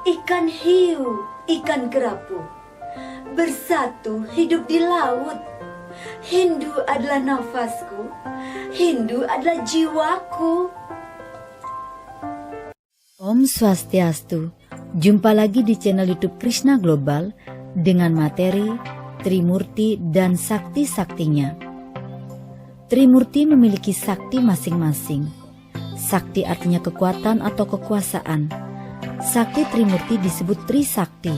ikan hiu, ikan kerapu, bersatu hidup di laut. Hindu adalah nafasku, Hindu adalah jiwaku. Om Swastiastu, jumpa lagi di channel YouTube Krishna Global dengan materi Trimurti dan Sakti-Saktinya. Trimurti memiliki sakti masing-masing. Sakti artinya kekuatan atau kekuasaan. Sakti Trimurti disebut Trisakti.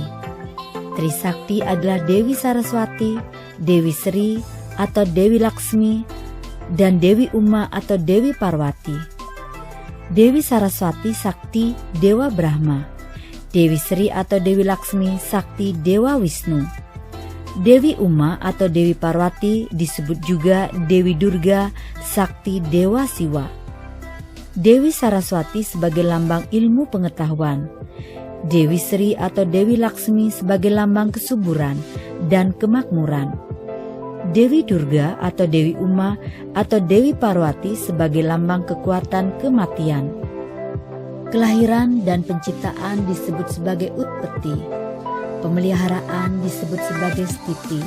Trisakti adalah Dewi Saraswati, Dewi Sri atau Dewi Laksmi, dan Dewi Uma atau Dewi Parwati. Dewi Saraswati sakti Dewa Brahma, Dewi Sri atau Dewi Laksmi sakti Dewa Wisnu. Dewi Uma atau Dewi Parwati disebut juga Dewi Durga sakti Dewa Siwa. Dewi Saraswati sebagai lambang ilmu pengetahuan. Dewi Sri atau Dewi Laksmi sebagai lambang kesuburan dan kemakmuran. Dewi Durga atau Dewi Uma atau Dewi Parwati sebagai lambang kekuatan kematian. Kelahiran dan penciptaan disebut sebagai Utpeti. Pemeliharaan disebut sebagai Stiti.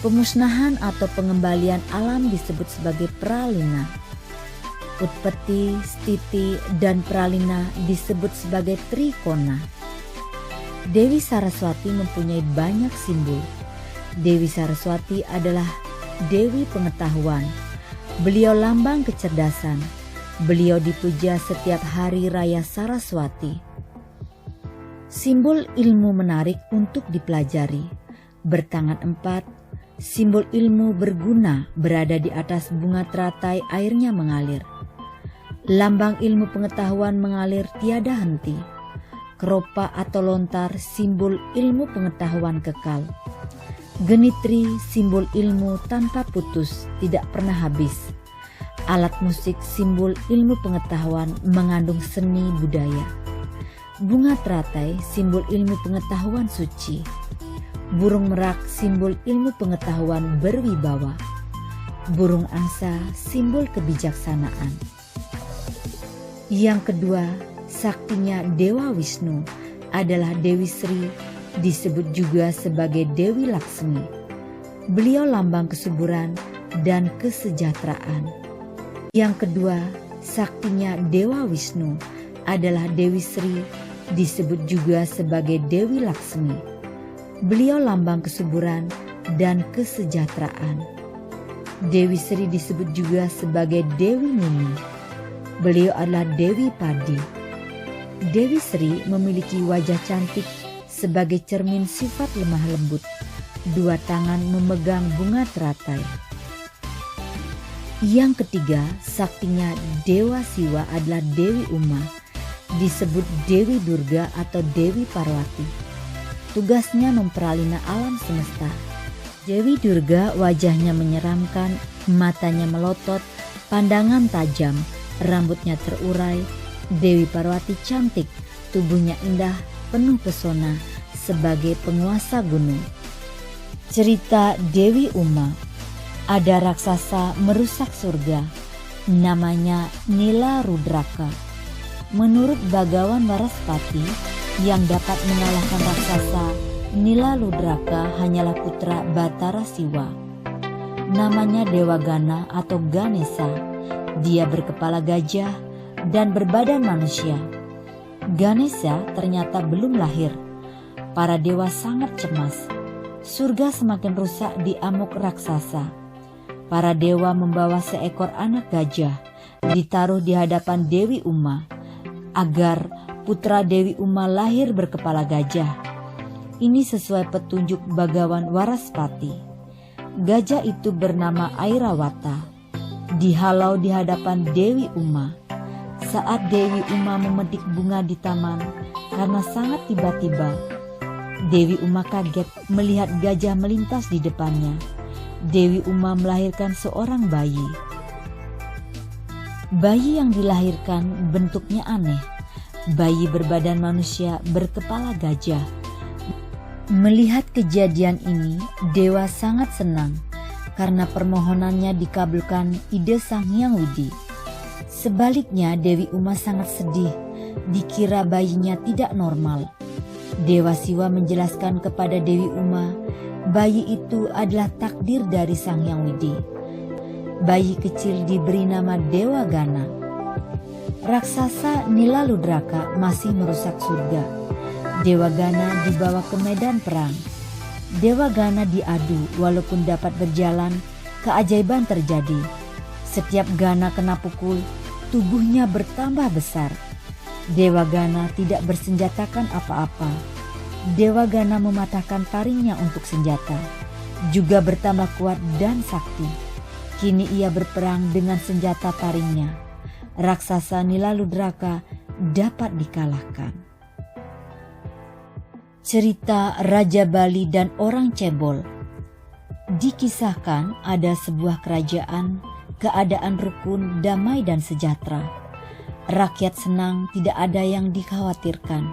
Pemusnahan atau pengembalian alam disebut sebagai Pralina. Utpeti, Stiti, dan Pralina disebut sebagai Trikona. Dewi Saraswati mempunyai banyak simbol. Dewi Saraswati adalah Dewi Pengetahuan. Beliau lambang kecerdasan. Beliau dipuja setiap hari raya Saraswati. Simbol ilmu menarik untuk dipelajari. Bertangan 4, simbol ilmu berguna berada di atas bunga teratai airnya mengalir. Lambang ilmu pengetahuan mengalir tiada henti. Keropa atau lontar simbol ilmu pengetahuan kekal. Genitri simbol ilmu tanpa putus, tidak pernah habis. Alat musik simbol ilmu pengetahuan mengandung seni budaya. Bunga teratai simbol ilmu pengetahuan suci. Burung merak simbol ilmu pengetahuan berwibawa. Burung angsa simbol kebijaksanaan. Yang kedua, saktinya Dewa Wisnu adalah Dewi Sri, disebut juga sebagai Dewi Laksmi. Beliau lambang kesuburan dan kesejahteraan. Yang kedua, saktinya Dewa Wisnu adalah Dewi Sri, disebut juga sebagai Dewi Laksmi. Beliau lambang kesuburan dan kesejahteraan. Dewi Sri disebut juga sebagai Dewi Mumi. Beliau adalah Dewi Padi. Dewi Sri memiliki wajah cantik sebagai cermin sifat lemah lembut. Dua tangan memegang bunga teratai. Yang ketiga, saktinya Dewa Siwa adalah Dewi Uma, disebut Dewi Durga atau Dewi Parwati. Tugasnya memperalina alam semesta. Dewi Durga wajahnya menyeramkan, matanya melotot, pandangan tajam, rambutnya terurai. Dewi Parwati cantik, tubuhnya indah, penuh pesona sebagai penguasa gunung. Cerita Dewi Uma. Ada raksasa merusak surga, namanya Nila Rudraka. Menurut Bagawan Waraspati, yang dapat mengalahkan raksasa Nila Rudraka hanyalah putra Batara Siwa. Namanya Dewa Gana atau Ganesha. Dia berkepala gajah dan berbadan manusia. Ganesha ternyata belum lahir. Para dewa sangat cemas. Surga semakin rusak di amuk raksasa. Para dewa membawa seekor anak gajah, ditaruh di hadapan Dewi Uma, agar putra Dewi Uma lahir berkepala gajah. Ini sesuai petunjuk Bagawan Waraspati. Gajah itu bernama Airawata. Dihalau di hadapan Dewi Uma. Saat Dewi Uma memetik bunga di taman, karena sangat tiba-tiba, Dewi Uma kaget melihat gajah melintas di depannya. Dewi Uma melahirkan seorang bayi. Bayi yang dilahirkan bentuknya aneh. Bayi berbadan manusia berkepala gajah. Melihat kejadian ini, dewa sangat senang karena permohonannya dikabulkan ide Sang Hyang Widi. Sebaliknya Dewi Uma sangat sedih, dikira bayinya tidak normal. Dewa Siwa menjelaskan kepada Dewi Uma, bayi itu adalah takdir dari Sang Hyang Widi. Bayi kecil diberi nama Dewa Gana. Raksasa Nilaludraka masih merusak surga. Dewa Gana dibawa ke medan perang. Dewa Gana diadu, walaupun dapat berjalan, keajaiban terjadi. Setiap Gana kena pukul, tubuhnya bertambah besar. Dewa Gana tidak bersenjatakan apa-apa. Dewa Gana mematahkan taringnya untuk senjata, juga bertambah kuat dan sakti. Kini ia berperang dengan senjata taringnya. Raksasa Nilaludraka dapat dikalahkan. Cerita Raja Bali dan Orang Cebol. Dikisahkan ada sebuah kerajaan, keadaan rukun, damai dan sejahtera. Rakyat senang, tidak ada yang dikhawatirkan.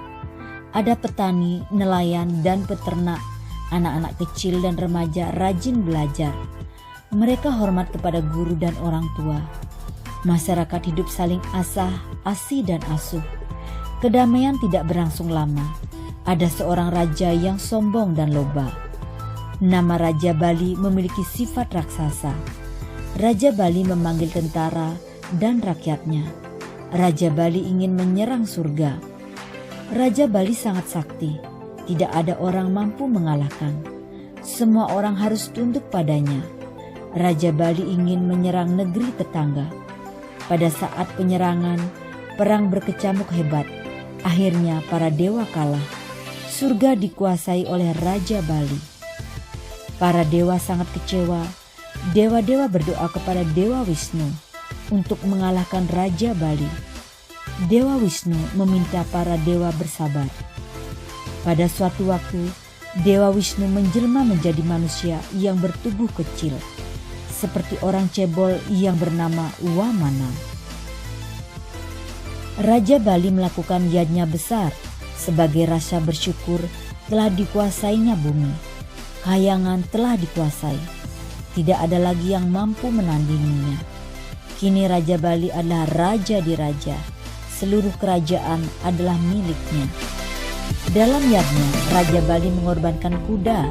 Ada petani, nelayan, dan peternak. Anak-anak kecil dan remaja rajin belajar. Mereka hormat kepada guru dan orang tua. Masyarakat hidup saling asah, asih, dan asuh. Kedamaian tidak berlangsung lama. Ada seorang raja yang sombong dan loba. Nama Raja Bali memiliki sifat raksasa. Raja Bali memanggil tentara dan rakyatnya. Raja Bali ingin menyerang surga. Raja Bali sangat sakti. Tidak ada orang mampu mengalahkan. Semua orang harus tunduk padanya. Raja Bali ingin menyerang negeri tetangga. Pada saat penyerangan, perang berkecamuk hebat. Akhirnya para dewa kalah. Surga dikuasai oleh Raja Bali. Para dewa sangat kecewa. Dewa-dewa berdoa kepada Dewa Wisnu untuk mengalahkan Raja Bali. Dewa Wisnu meminta para dewa bersabar. Pada suatu waktu, Dewa Wisnu menjelma menjadi manusia yang bertubuh kecil, seperti orang cebol yang bernama Wamana. Raja Bali melakukan yajna besar sebagai rasa bersyukur telah dikuasainya bumi. Kayangan telah dikuasai. Tidak ada lagi yang mampu menandinginya. Kini Raja Bali adalah raja di raja. Seluruh kerajaan adalah miliknya. Dalam yadnya, Raja Bali mengorbankan kuda.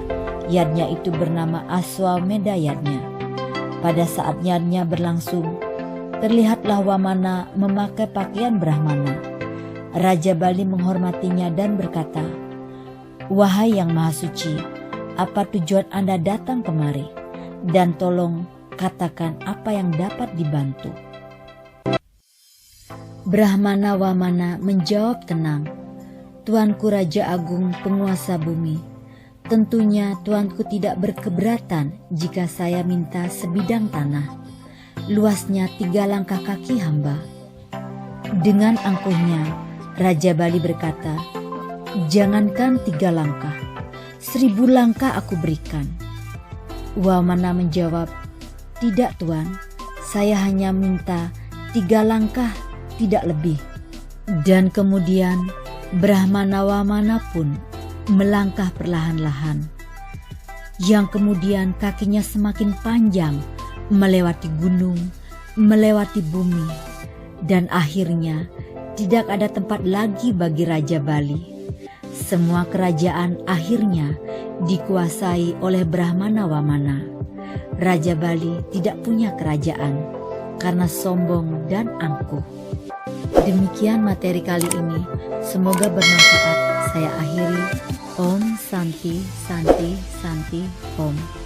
Yadnya itu bernama Aswamedha Yadnya. Pada saat yadnya berlangsung, terlihatlah Wamana memakai pakaian Brahmana. Raja Bali menghormatinya dan berkata, "Wahai yang Maha Suci, apa tujuan Anda datang kemari? Dan tolong katakan apa yang dapat dibantu." Brahmana Wamana menjawab tenang, "Tuanku Raja Agung penguasa bumi, tentunya tuanku tidak berkeberatan jika saya minta sebidang tanah. Luasnya 3 langkah kaki hamba." Dengan angkuhnya, Raja Bali berkata, "Jangankan 3 langkah, 1000 langkah aku berikan." Wamana menjawab, "Tidak tuan, saya hanya minta 3 langkah, tidak lebih." Dan kemudian Brahmana Wamana pun melangkah perlahan-lahan. Yang kemudian kakinya semakin panjang, melewati gunung, melewati bumi, dan akhirnya tidak ada tempat lagi bagi Raja Bali. Semua kerajaan akhirnya dikuasai oleh Brahmana Wamana. Raja Bali tidak punya kerajaan karena sombong dan angkuh. Demikian materi kali ini. Semoga bermanfaat. Saya akhiri. Om Santi Santi Santi Om.